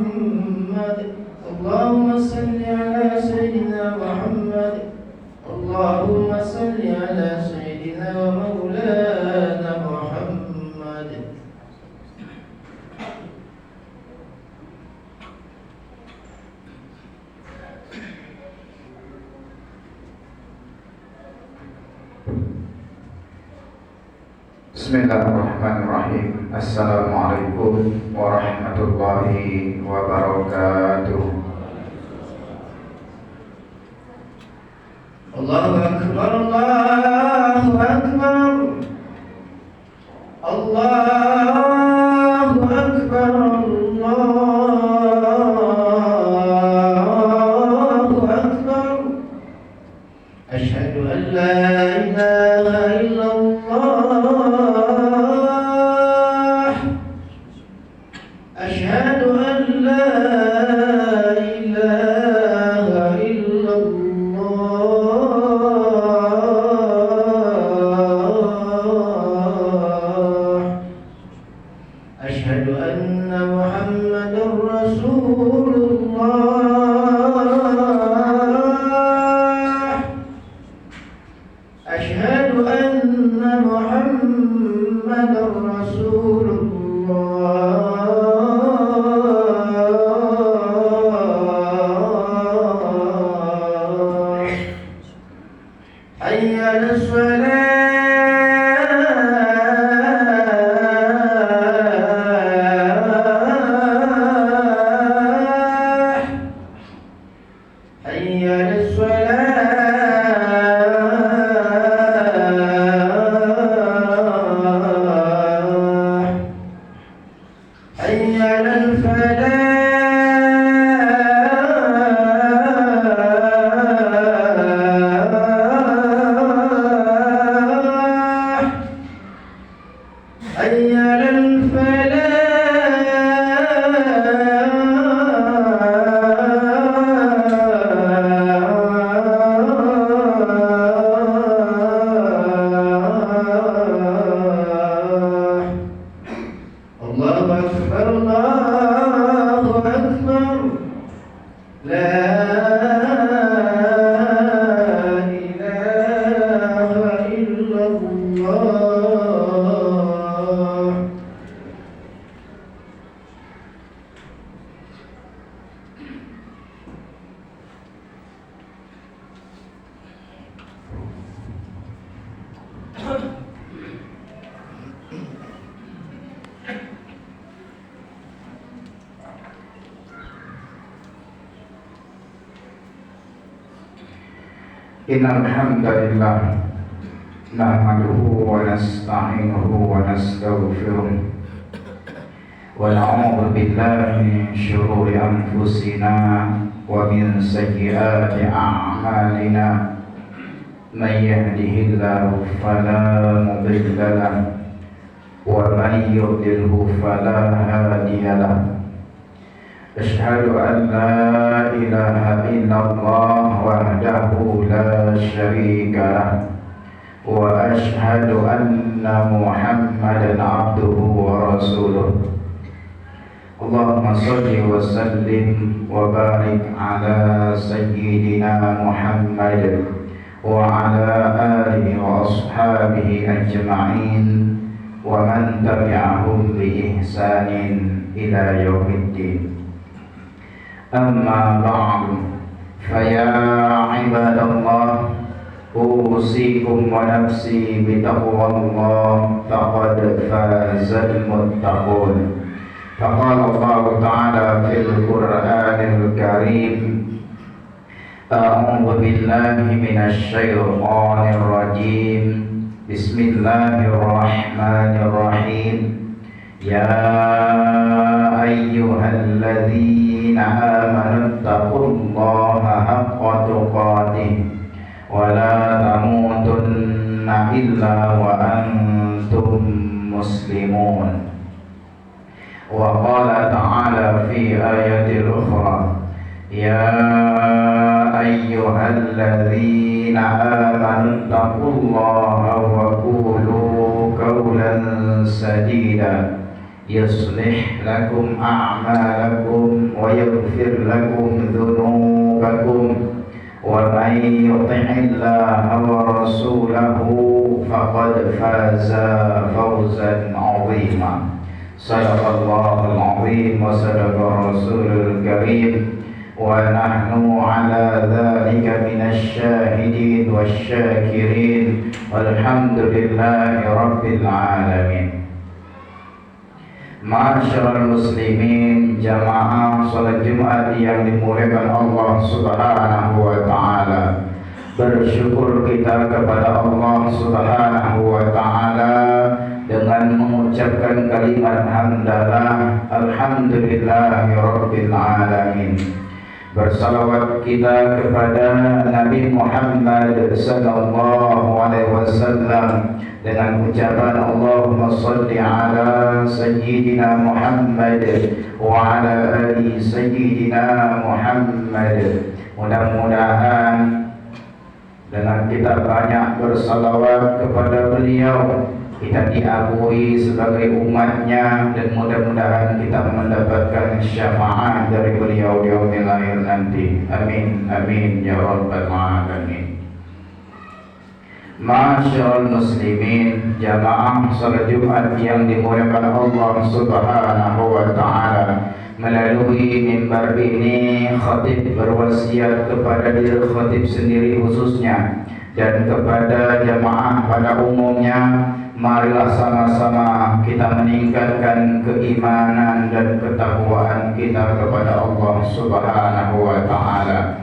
محمد اللهم صل على سيدنا محمد اللهم صل على سيدنا ومولانا محمد. Bismillahirrahmanirrahim. Assalamualaikum warahmatullahi wabarakatuh. Allahu Akbar, Allahu Akbar, Allahu Akbar, Allahu Akbar. Asyhadu an la ilaha illallah, asyhadu an la ilaha illallah, asyhadu anna Muhammadar Rasulullah, asyhadu anna Muhammadar Rasulullah. Hayya 'alas salah, hayya 'alas salah, hayya 'alal falah, hayya 'alal falah. Allahu Akbar, Allahu Akbar. La ilaha illallah. Innal hamdalillah nahmaduhu wa nasta'inuhu wa nastaghfiruh wa na'udzu billahi min shururi anfusina wa min sayyiati a'malina. Man yahdihillahu fala mudilla lahu wa man yudlilhu fala hadiya lahu. Asyhadu an la ilaha illallah wahdahu la syarika lah wa asyhadu anna Muhammadan abduhu wa rasuluh. Allahumma shalli wa sallim wa barik ala sayyidina Muhammad wa ala alihi wa ashabihi ajma'in wa man tabi'ahum bi ihsanin ila yaumiddin. Amma ba'du, faya ibadallah, usikum wa nafsi bitaqwallah, faqad fazal muttaqun. Faqala Allah Ta'ala fil Qur'anil Karim, a'udzu billahi minasy syaithanir rajim. Bismillahirrahmanirrahim. Ya ayyuhalladzina amanu taqullaha haqqa tuqatih wa la tamutunna illa wa antum muslimun. Wa qala ta'ala fi ayatil ukhra, ya ayyuhalladzina amanu taqullaha wa qulu qawlan sadida yuslih lakum a'malakum ويغفر لكم ذنوبكم ومن يطع الله ورسوله فقد فاز فوزا عظيما صدق الله العظيم وصدق الرسول الكريم ونحن على ذلك من الشاهدين والشاكرين والحمد لله رب العالمين. Ma'asyiral muslimin, jamaah salat Jumat yang dimuliakan Allah Subhanahu wa taala. Bersyukur kita kepada Allah Subhanahu wa taala dengan mengucapkan kalimat hamdalah alhamdulillahirabbil alamin. Bersalawat kita kepada Nabi Muhammad sallallahu alaihi wasallam dengan ucapan Allahumma salli ala sayyidina Muhammad wa ala ali sayyidina Muhammad. Mudah-mudahan dengan kita banyak bersalawat kepada beliau, kita diakui sebagai umatnya, dan mudah-mudahan kita mendapatkan syafaat dari beliau di yaumil akhir nanti. Amin amin ya rabbal alamin. Ma'asyiral muslimin, jamaah salat Jumat yang dimuliakan Allah Subhanahu wa taala. Melalui mimbar ini khatib berwasiat kepada diri khatib sendiri khususnya dan kepada jamaah pada umumnya, marilah sama-sama kita meningkatkan keimanan dan ketakwaan kita kepada Allah Subhanahu wa taala.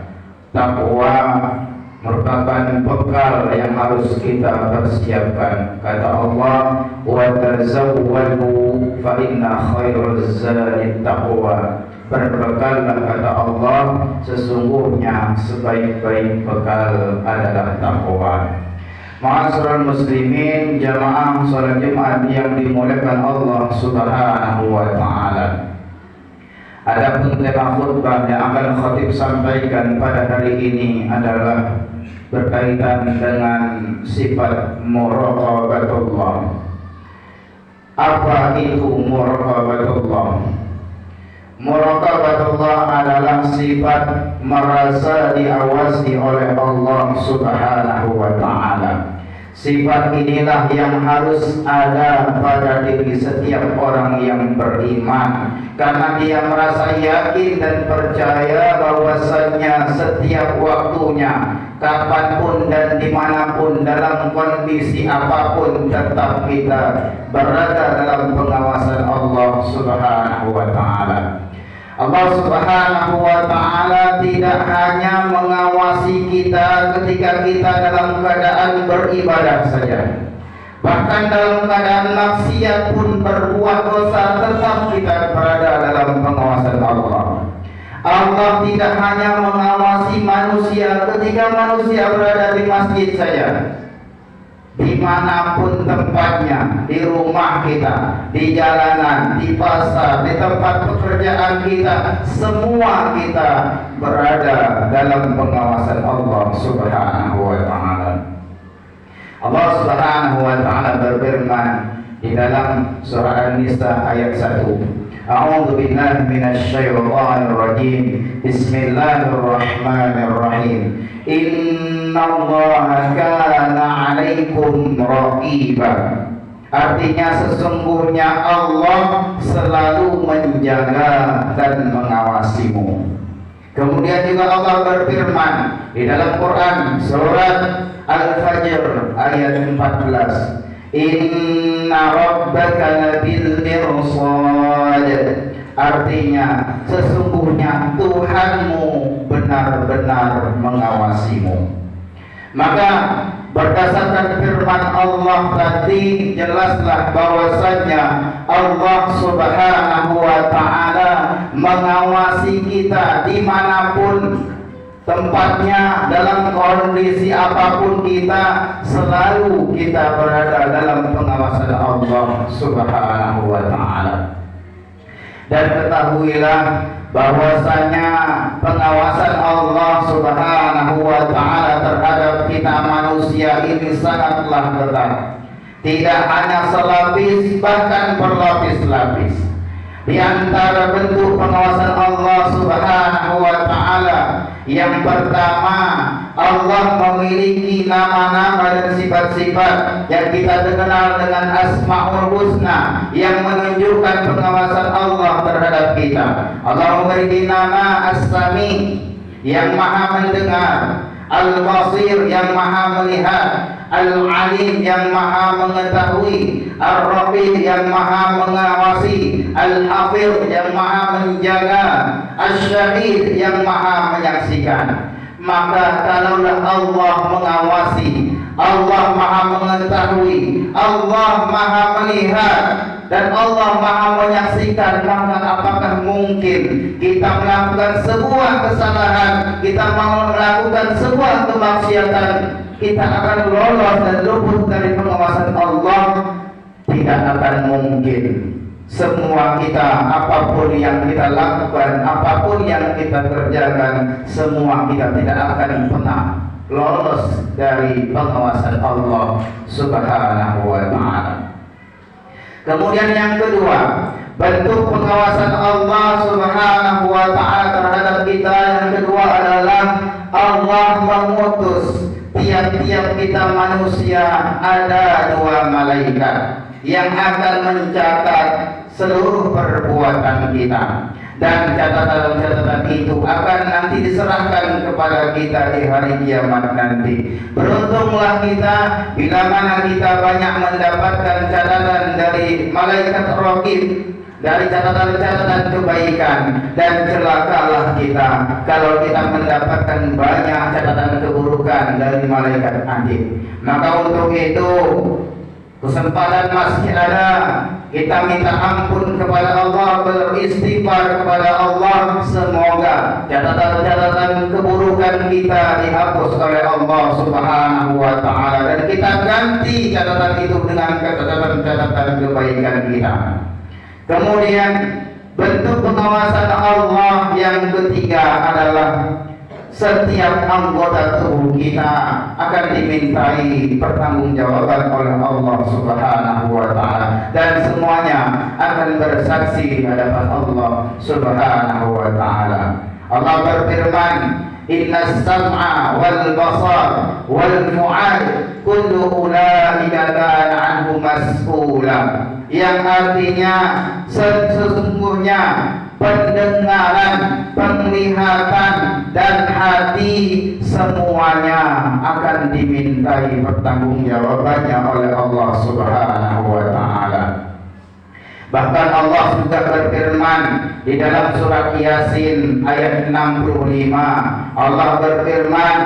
Takwa merupakan bekal yang harus kita persiapkan. Kata Allah, wa tazawwadu fa inna khairaz zadi taqwa. Berbekallah, kata Allah, sesungguhnya sebaik-baik bekal adalah takwa. Ma'asyiral muslimin, jamaah salat Jumat yang dimuliakan Allah Subhanahu wa taala. Adapun tema khutbah yang akan khatib sampaikan pada hari ini adalah berkaitan dengan sifat muraqabatullah. Apa itu muraqabatullah? Muraqabatullah adalah sifat merasa diawasi oleh Allah Subhanahu wa taala. Sifat inilah yang harus ada pada diri setiap orang yang beriman, karena dia merasa yakin dan percaya bahwasanya setiap waktunya, kapanpun dan dimanapun, dalam kondisi apapun, tetap kita berada dalam pengawasan Allah Subhanahu wa taala. Allah Subhanahu wa taala tidak hanya mengawasi kita ketika kita dalam keadaan beribadah saja. Bahkan dalam keadaan maksiat pun berbuat dosa, tetap kita berada dalam pengawasan Allah. Allah tidak hanya mengawasi manusia ketika manusia berada di masjid saja. Dimanapun tempatnya, di rumah kita, di jalanan, di pasar, di tempat pekerjaan kita, semua kita berada dalam pengawasan Allah Subhanahu wa taala. Allah Subhanahu wa taala berfirman di dalam surah An-Nisa ayat 1. A'udzu billahi minasy syaithanir rajim. Bismillahirrahmanirrahim. Innallaha kana 'alaikum raqiba. Artinya sesungguhnya Allah selalu menjaga dan mengawasimu. Kemudian juga Allah berfirman di dalam Quran surat Al-Fajr ayat 14. Inna rabbaka labil mirsad. Artinya sesungguhnya Tuhanmu benar-benar mengawasimu. Maka berdasarkan firman Allah tadi, jelaslah bahwasanya Allah Subhanahu wa taala mengawasi kita dimanapun tempatnya, dalam kondisi apapun kita, selalu kita berada dalam pengawasan Allah Subhanahu wa taala. Dan ketahuilah bahwasanya pengawasan Allah Subhanahu wa taala terhadap kita manusia ini sangatlah ketat. Tidak hanya selapis, bahkan berlapis-lapis. Di antara bentuk pengawasan Allah Subhanahu Yang pertama, Allah memiliki nama-nama dan sifat-sifat yang kita kenal dengan Asmaul Husna yang menunjukkan pengawasan Allah terhadap kita. Allah memiliki nama As-Sami yang maha mendengar, Al-Basir yang maha melihat, Al-Alim yang maha mengetahui, Ar-Rafiq yang maha mengawasi, Al-Hafidh yang maha menjaga, Asy-Syahid yang maha menyaksikan. Maka kalaulah Allah mengawasi, Allah maha mengetahui, Allah maha melihat, dan Allah maha menyaksikan, maka apakah mungkin kita melakukan sebuah kesalahan, kita mau melakukan sebuah kemaksiatan, kita akan lolos dan luput dari pengawasan Allah? Tidak akan mungkin. Semua kita, apapun yang kita lakukan, apapun yang kita kerjakan, semua kita tidak akan pernah lolos dari pengawasan Allah Subhanahu wa ta'ala. Kemudian yang kedua, bentuk pengawasan Allah Subhanahu wa ta'ala terhadap kita yang kedua adalah Allah mengutus tiap-tiap kita manusia ada 2 malaikat yang akan mencatat seluruh perbuatan kita, dan catatan-catatan itu akan nanti diserahkan kepada kita di hari kiamat nanti. Beruntunglah kita bila mana kita banyak mendapatkan catatan dari malaikat raqib, dari catatan-catatan kebaikan, dan celakalah kita kalau kita mendapatkan banyak catatan keburukan dari malaikat adil. Maka untuk itu kesempatan masih ada, kita minta ampun kepada Allah, beristighfar kepada Allah, semoga catatan-catatan keburukan kita dihapus oleh Allah Subhanahu wa ta'ala, dan kita ganti catatan itu dengan catatan-catatan kebaikan kita. Kemudian bentuk pengawasan Allah yang ketiga adalah setiap anggota tubuh kita akan dimintai pertanggungjawaban oleh Allah Subhanahu wa ta'ala, dan semuanya akan bersaksi di hadapan Allah Subhanahu wa ta'ala. Allah berfirman, "Innas sam'a wal basar wal fu'ad kullu ulaika kana 'anhu mas'ula." Yang artinya sesungguhnya pendengaran, penglihatan, dan hati semuanya akan dimintai pertanggungjawabannya oleh Allah Subhanahu wa ta'ala. Bahkan Allah juga berfirman di dalam surat Yasin ayat 65. Allah berfirman,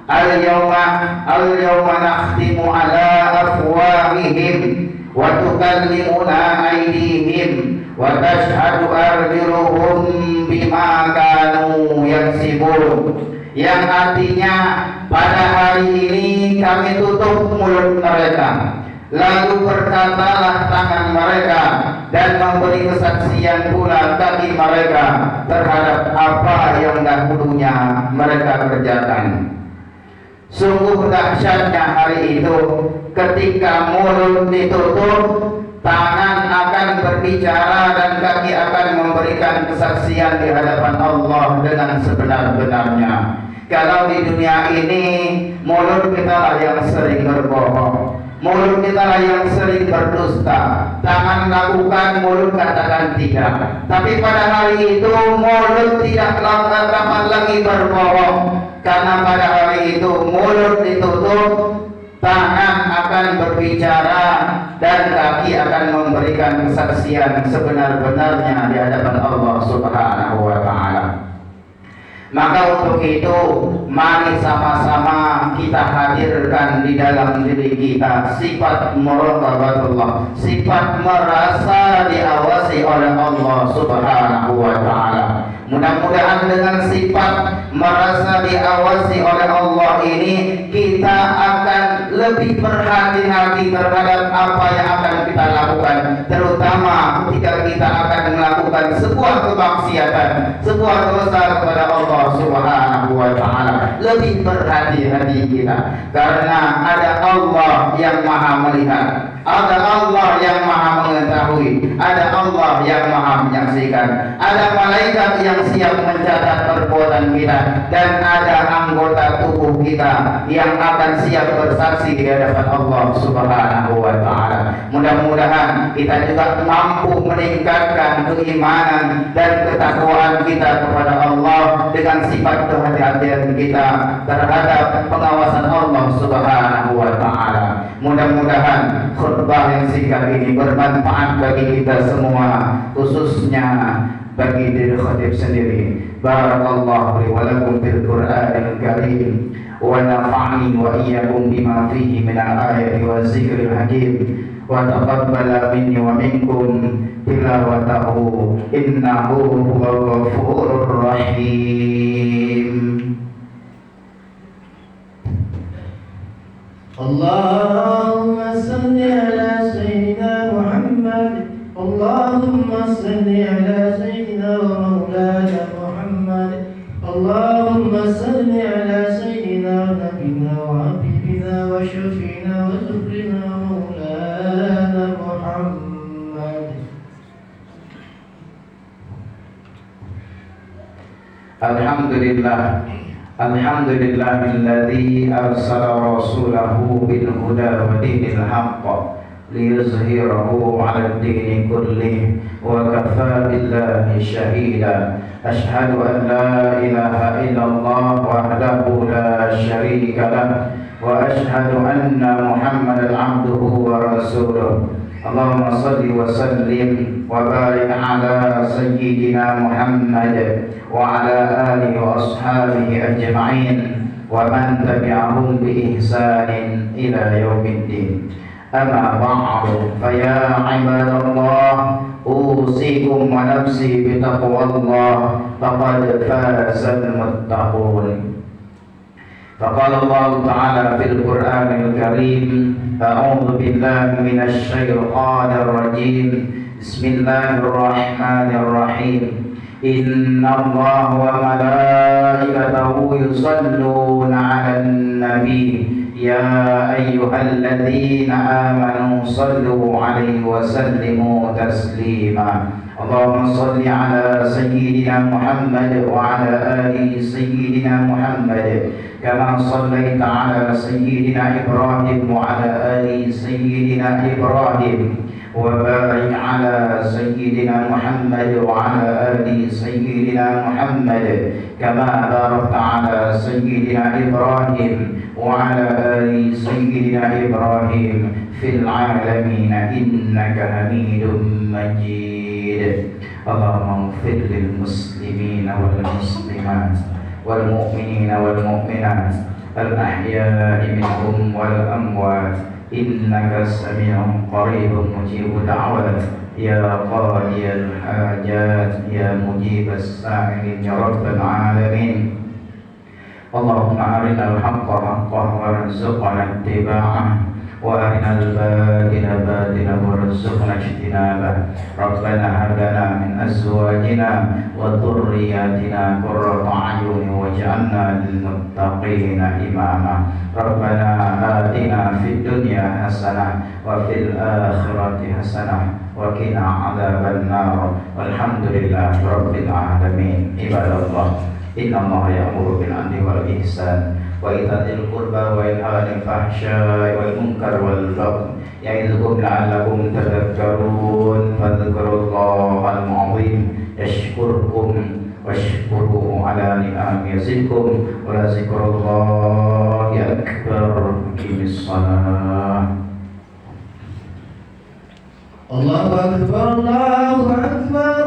Al-yawma nakhtimu ala afwahihim wa tukallimuna aydihim wa tashhadu arjuluhum bima kanu yaksibun. Yang artinya, pada hari ini kami tutup mulut mereka, lalu berkatalah tangan mereka, dan memberi kesaksian pula kaki mereka terhadap apa yang dahulunya mereka kerjakan. Sungguh dahsyatnya hari itu ketika mulut ditutup, tangan akan berbicara dan kaki akan memberikan kesaksian di hadapan Allah dengan sebenar-benarnya. Kalau di dunia ini mulut kita lah yang sering berbohong, mulut kita lah yang sering berdusta, tangan lakukan, mulut katakan tidak. Tapi pada hari itu mulut tidak dapat lagi berbohong, karena pada hari itu mulut ditutup, tangan akan berbicara, dan kaki akan memberikan kesaksian sebenar-benarnya di hadapan Allah Subhanahu wa ta'ala. Maka untuk itu, mari sama-sama kita hadirkan di dalam diri kita sifat muraqabatullah, sifat merasa diawasi oleh Allah Subhanahu wa ta'ala. Mudah-mudahan dengan sifat merasa diawasi oleh Allah ini, kita akan lebih berhati-hati terhadap apa yang akan kita lakukan, terutama ketika kita akan melakukan sebuah kemaksiatan, sebuah dosa kepada Allah Subhanahu wa ta'ala. Lebih berhati-hati kita, karena ada Allah yang maha melihat, Ada Allah yang maha mengetahui, ada Allah yang maha menyaksikan, ada malaikat yang siap mencatat perbuatan kita, dan ada anggota tubuh kita yang akan siap bersaksi di hadapan Allah Subhanahu wa Ta'ala. Mudah-mudahan kita juga mampu meningkatkan keimanan dan ketakwaan kita kepada Allah dengan sifat kehati-hatian kita terhadap pengawasan Allah Subhanahu wa Ta'ala. Mudah-mudahan khutbah yang singkat ini bermanfaat bagi kita semua, khususnya bagi diri khatib sendiri. Barakallahu li wa lakum fil Qur'anil Karim wa nafa'ani wa iyyakum bima fihi min al-ayati wa zikril hakim wa taqabbala minni wa minkum tilawatahu innahu huwal ghafurur rahim. Allahumma salli ala Sayyidina Muhammad. Allahumma salli ala Sayyidina wa Maulana Muhammad. Allahumma salli ala Sayyidina wa Nabina wa Habibina wa Shafi'ina wa Zukrina Maulana Muhammad. Alhamdulillah. Alhamdulillahilladzi arsala rasulahu bil huda wa dinil haqq liyuzhirahu 'ala ad-dini kullih wa kafaa billahi shahida. Ashhadu an la ilaha illallah wahdahu la syarika lah wa ashhadu anna Muhammadan 'abduhu wa rasuluh. Allahumma salli wa sallim wa barik ala sayyidina Muhammad wa ala alihi wa ashabihi ajma'in wa man tabi'ahum bi ihsanin ila yaumiddin. Amma ba'du, fa ya ibadallah, usikum wa nafsi bi taqwallah, faqad fazal muttaqun. فقال الله تعالى في القرآن الكريم: أعوذ بالله من الشيطان الرجيم بسم الله الرحمن الرحيم إن الله وملائكته يصلون على النبي يا أيها الذين آمنوا صلوا عليه وسلموا تسليما اللهم صل على سيدنا محمد وعلى آل سيدنا محمد كما صليت على سيدنا إبراهيم وعلى آل سيدنا إبراهيم وبارك على سيدنا محمد وعلى آل سيدنا محمد كما باركت على سيدنا إبراهيم وعلى آل سيدنا إبراهيم في العالمين إنك حميد مجيد. اللهم اغفر للمسلمين والمسلمات والمؤمنين والمؤمنات الأحياء منهم والأموات إنك سميع قريب مجيب الدعوات يا قاضي الحاجات يا مجيب السائلين يا رب العالمين. اللهم أرنا الحق حقا وارزقنا اتباعه وأرنا الباطل باطلا وارزقنا اجتنابه. ربنا هب لنا من أزواجنا وذرياتنا قرة أعين واجعلنا للمتقين إماما. ربنا آتنا في الدنيا حسنة وفي الآخرة حسنة وقنا عذاب النار والحمد لله رب العالمين. عباد الله إن الله يأمر بالعدل والإحسان وإيتاء ذي القربى وينهى عن الفحشاء والمنكر والبغي يعظكم لعلكم تذكرون فاذكروا الله العظيم يشكركم واشكروه على نعمه يزدكم ولذكر الله أكبر. أقم الصلاة. الله أكبر الله أكبر.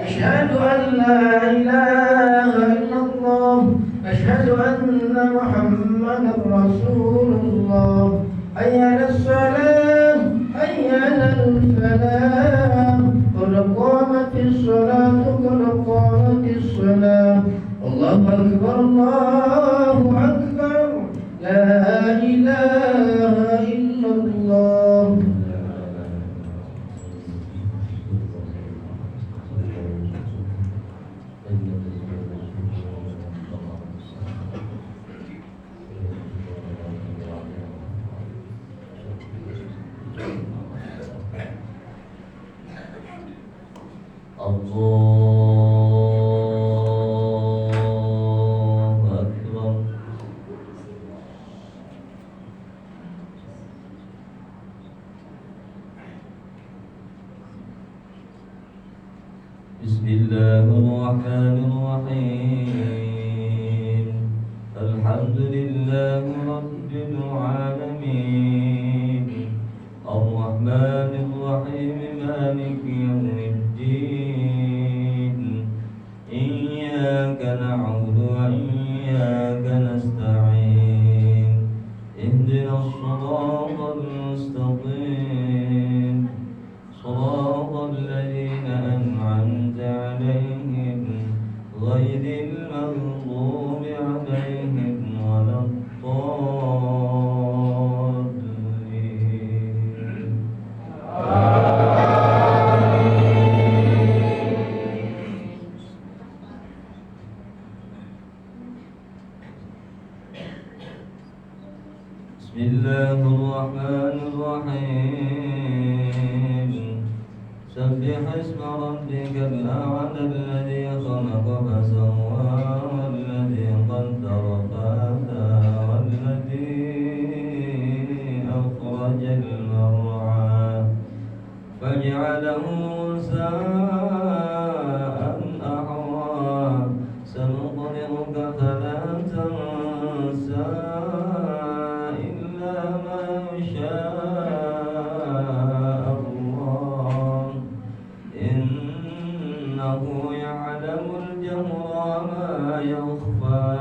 أشهد أن لا إله إلا الله. أشهد أن محمدا رسول الله. حي على الصلاة حي على الفلاح قد قامت الصلاة قد قامت الصلاة. الله أكبر الله أكبر. لا إله إلا الله. Thank you. الرحمن الرحيم الحمد لله رب العالمين الرحمن الرحيم مالك يوم الدين إياك نعبد وإياك نستعين اهدنا الصراط المستقيم صراط الذين أنعمت عليهم غير المغضوب عليهم ولا الضالين بسم الله الرحمن الرحيم سبح اسم ربك الأعلى الذي خلق فسوى والذي قدر فهدى والذي أخرج المرعى فجعله غثاء أحوى سنقرئك فلا تنسى إلا ما شاء الله إنه يعلم الجهر وما يخفى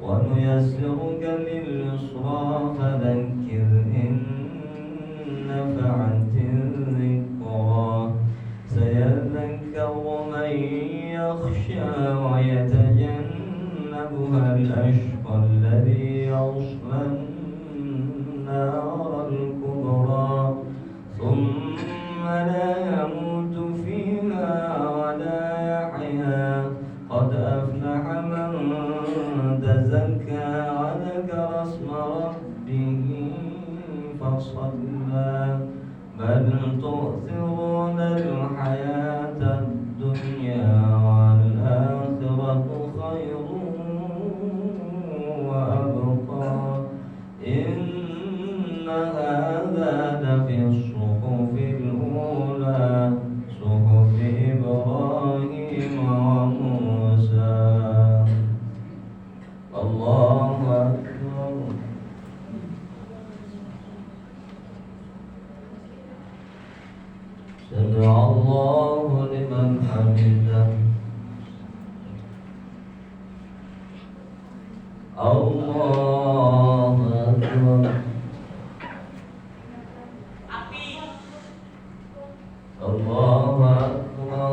ونيسرك لليسرى فذكر إن نفعت الذكرى سيذكر من يخشى ويتجنبها الأشقى الذي يصلى النار الكبرى ثم لا يموت فيها ولا يحيا قد أفلح من تزكى وذكر اسم ربه فصلى بل تؤثرون الحياة الدنيا والآخرة خير وأبقى إن هذا لفي الصحف الأولى صحف إبراهيم وموسى الله أكبر سمع الله لمن حمده الله أكبر الله أكبر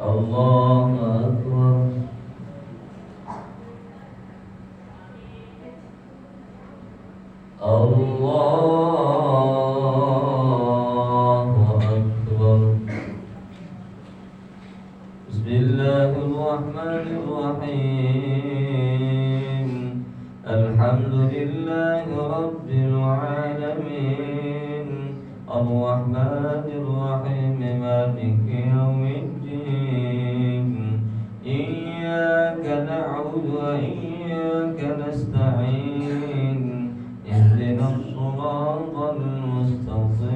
الله أكبر الله أكبر بسم الله الرحمن الرحيم الحمد لله رب العالمين الرحمن الرحيم مالك يوم الدين إياك نعبد وإياك نستعين اهدنا الصراط المستقيم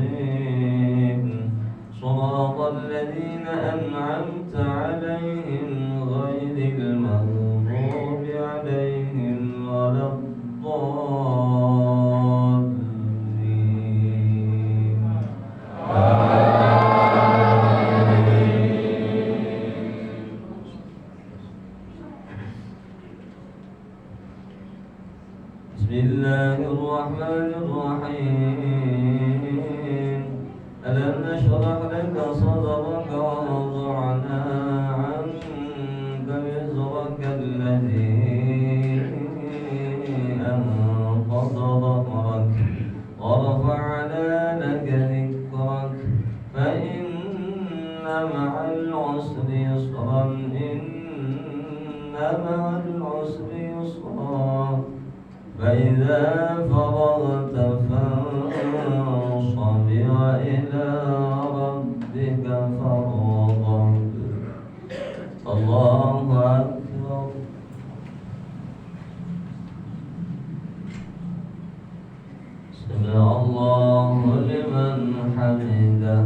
صراط الذين أنعمت عليهم غير المغضوب عليهم ولا الضالين بسم الله الرحمن الرحيم ألم نشرح لك صدرك ووضعنا عنك وزرك الذي أنقض ظهرك ورفعنا لك ذكرك فإن مع العسر يسرا إن مع العسر يسرا فإذا فرغت فانصب وإلى ربك فارغب الله أكبر سمع الله لمن حمده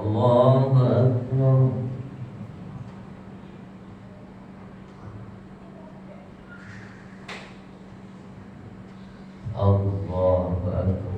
الله أكبر الله أكبر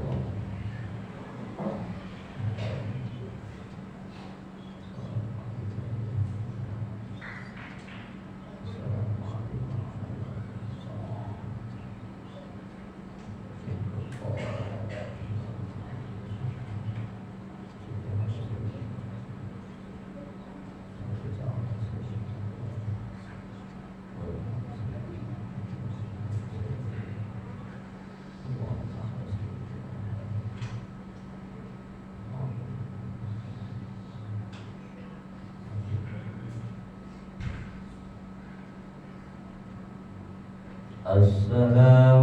السلام